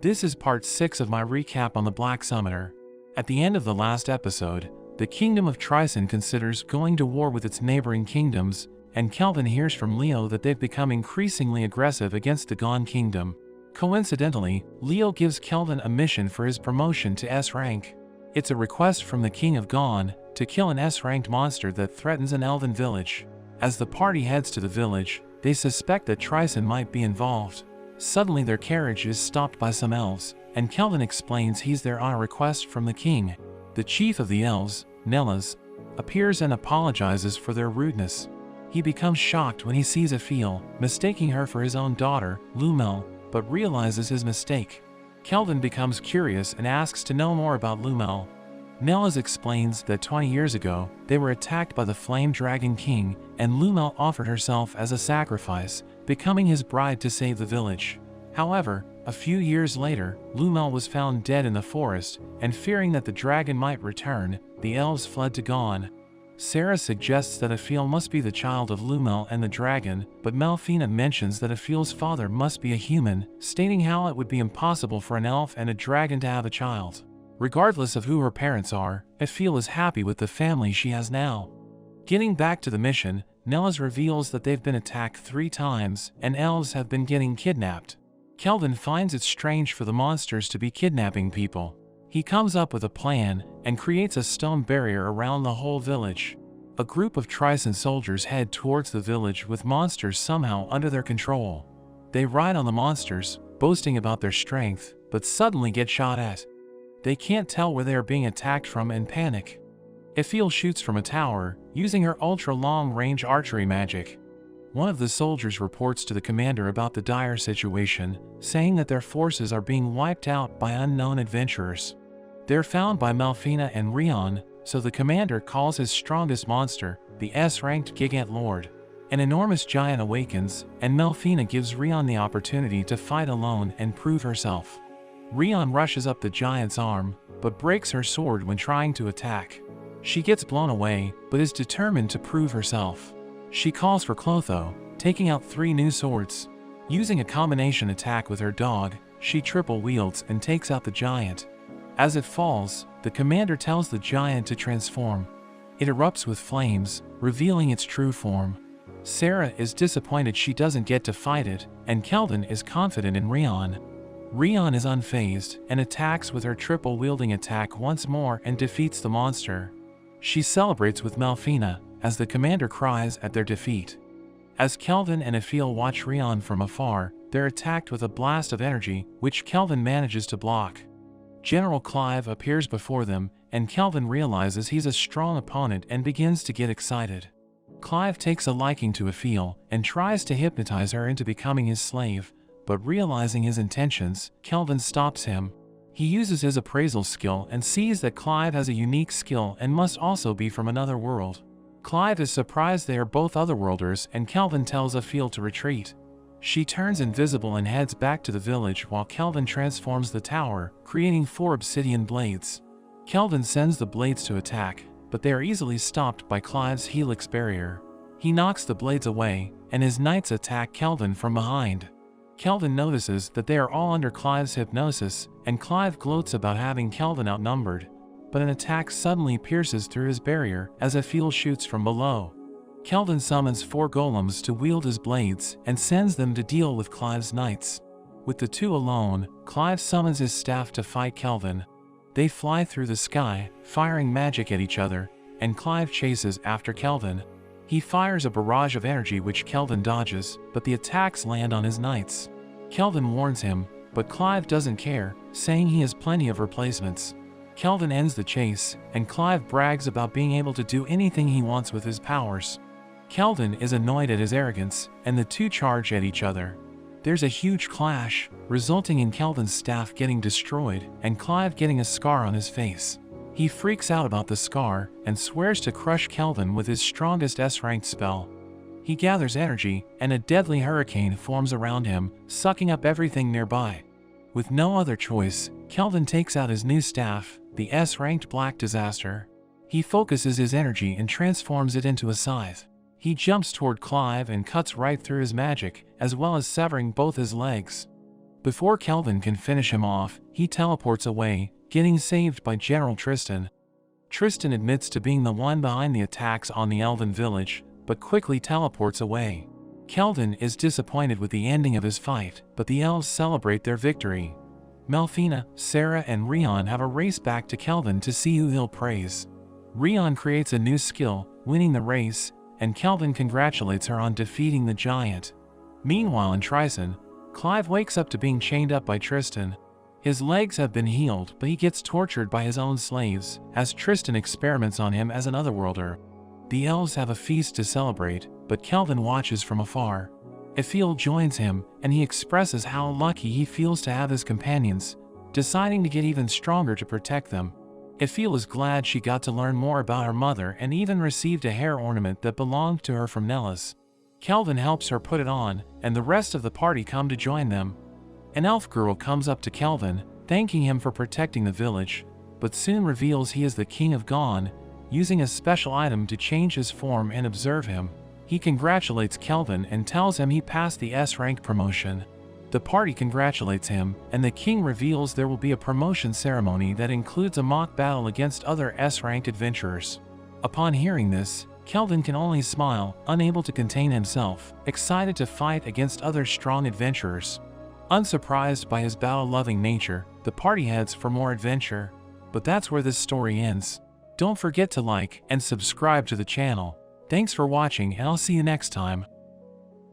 This is part 6 of my recap on the Black Summoner. At the end of the last episode, the kingdom of Tryson considers going to war with its neighboring kingdoms, and Kelvin hears from Leo that they've become increasingly aggressive against the Gone kingdom. Coincidentally, Leo gives Kelvin a mission for his promotion to S rank. It's a request from the king of Gone to kill an S-ranked monster that threatens an elven village. As the party heads to the village, they suspect that Tryson might be involved. Suddenly their carriage is stopped by some elves, and Kelvin explains he's there on a request from the king. The chief of the elves, Nellas, appears and apologizes for their rudeness. He becomes shocked when he sees Aphil, mistaking her for his own daughter, Lumel, but realizes his mistake. Kelvin becomes curious and asks to know more about Lumel. Nellas explains that 20 years ago, they were attacked by the Flame Dragon King, and Lumel offered herself as a sacrifice, becoming his bride to save the village. However, a few years later, Lumel was found dead in the forest, and fearing that the dragon might return, the elves fled to Gone. Sarah suggests that Aphil must be the child of Lumel and the dragon, but Melfina mentions that Aphil's father must be a human, stating how it would be impossible for an elf and a dragon to have a child. Regardless of who her parents are, Aphil is happy with the family she has now. Getting back to the mission, Nellas reveals that they've been attacked 3 times, and elves have been getting kidnapped. Kelvin finds it strange for the monsters to be kidnapping people. He comes up with a plan, and creates a stone barrier around the whole village. A group of Tryson soldiers head towards the village with monsters somehow under their control. They ride on the monsters, boasting about their strength, but suddenly get shot at. They can't tell where they are being attacked from and panic. Aphil shoots from a tower, using her ultra-long-range archery magic. One of the soldiers reports to the commander about the dire situation, saying that their forces are being wiped out by unknown adventurers. They're found by Melfina and Rion, so the commander calls his strongest monster, the S-ranked Gigant Lord. An enormous giant awakens, and Melfina gives Rion the opportunity to fight alone and prove herself. Rion rushes up the giant's arm, but breaks her sword when trying to attack. She gets blown away, but is determined to prove herself. She calls for Clotho, taking out 3 new swords. Using a combination attack with her dog, she triple wields and takes out the giant. As it falls, the commander tells the giant to transform. It erupts with flames, revealing its true form. Sarah is disappointed she doesn't get to fight it, and Kelvin is confident in Rion. Rion is unfazed and attacks with her triple-wielding attack once more and defeats the monster. She celebrates with Melfina, as the commander cries at their defeat. As Kelvin and Aphil watch Rion from afar, they're attacked with a blast of energy, which Kelvin manages to block. General Clive appears before them, and Kelvin realizes he's a strong opponent and begins to get excited. Clive takes a liking to Aphil and tries to hypnotize her into becoming his slave, but realizing his intentions, Kelvin stops him. He uses his appraisal skill and sees that Clive has a unique skill and must also be from another world. Clive is surprised they are both otherworlders, and Kelvin tells Aphil to retreat. She turns invisible and heads back to the village while Kelvin transforms the tower, creating 4 obsidian blades. Kelvin sends the blades to attack, but they are easily stopped by Clive's helix barrier. He knocks the blades away, and his knights attack Kelvin from behind. Kelvin notices that they are all under Clive's hypnosis, and Clive gloats about having Kelvin outnumbered, but an attack suddenly pierces through his barrier as Aphil shoots from below. Kelvin summons 4 golems to wield his blades and sends them to deal with Clive's knights. With the 2 alone, Clive summons his staff to fight Kelvin. They fly through the sky, firing magic at each other, and Clive chases after Kelvin. He fires a barrage of energy which Kelvin dodges, but the attacks land on his knights. Kelvin warns him, but Clive doesn't care, saying he has plenty of replacements. Kelvin ends the chase, and Clive brags about being able to do anything he wants with his powers. Kelvin is annoyed at his arrogance, and the 2 charge at each other. There's a huge clash, resulting in Kelvin's staff getting destroyed, and Clive getting a scar on his face. He freaks out about the scar, and swears to crush Kelvin with his strongest S-ranked spell. He gathers energy, and a deadly hurricane forms around him, sucking up everything nearby. With no other choice, Kelvin takes out his new staff, the S-ranked Black Disaster. He focuses his energy and transforms it into a scythe. He jumps toward Clive and cuts right through his magic, as well as severing both his legs. Before Kelvin can finish him off, he teleports away, getting saved by General Tristan. Tristan admits to being the one behind the attacks on the Elven village, but quickly teleports away. Kelvin is disappointed with the ending of his fight, but the elves celebrate their victory. Melfina, Sarah and Rion have a race back to Kelvin to see who he'll praise. Rion creates a new skill, winning the race, and Kelvin congratulates her on defeating the giant. Meanwhile in Tryson, Clive wakes up to being chained up by Tristan. His legs have been healed, but he gets tortured by his own slaves, as Tristan experiments on him as an otherworlder. The elves have a feast to celebrate, but Kelvin watches from afar. Ephiel joins him, and he expresses how lucky he feels to have his companions, deciding to get even stronger to protect them. Ephiel is glad she got to learn more about her mother and even received a hair ornament that belonged to her from Nellis. Kelvin helps her put it on, and the rest of the party come to join them. An elf girl comes up to Kelvin, thanking him for protecting the village, but soon reveals he is the King of Gone, using a special item to change his form and observe him. He congratulates Kelvin and tells him he passed the S-rank promotion. The party congratulates him, and the king reveals there will be a promotion ceremony that includes a mock battle against other S-ranked adventurers. Upon hearing this, Kelvin can only smile, unable to contain himself, excited to fight against other strong adventurers. Unsurprised by his battle-loving nature, the party heads for more adventure. But that's where this story ends. Don't forget to like and subscribe to the channel. Thanks for watching, and I'll see you next time.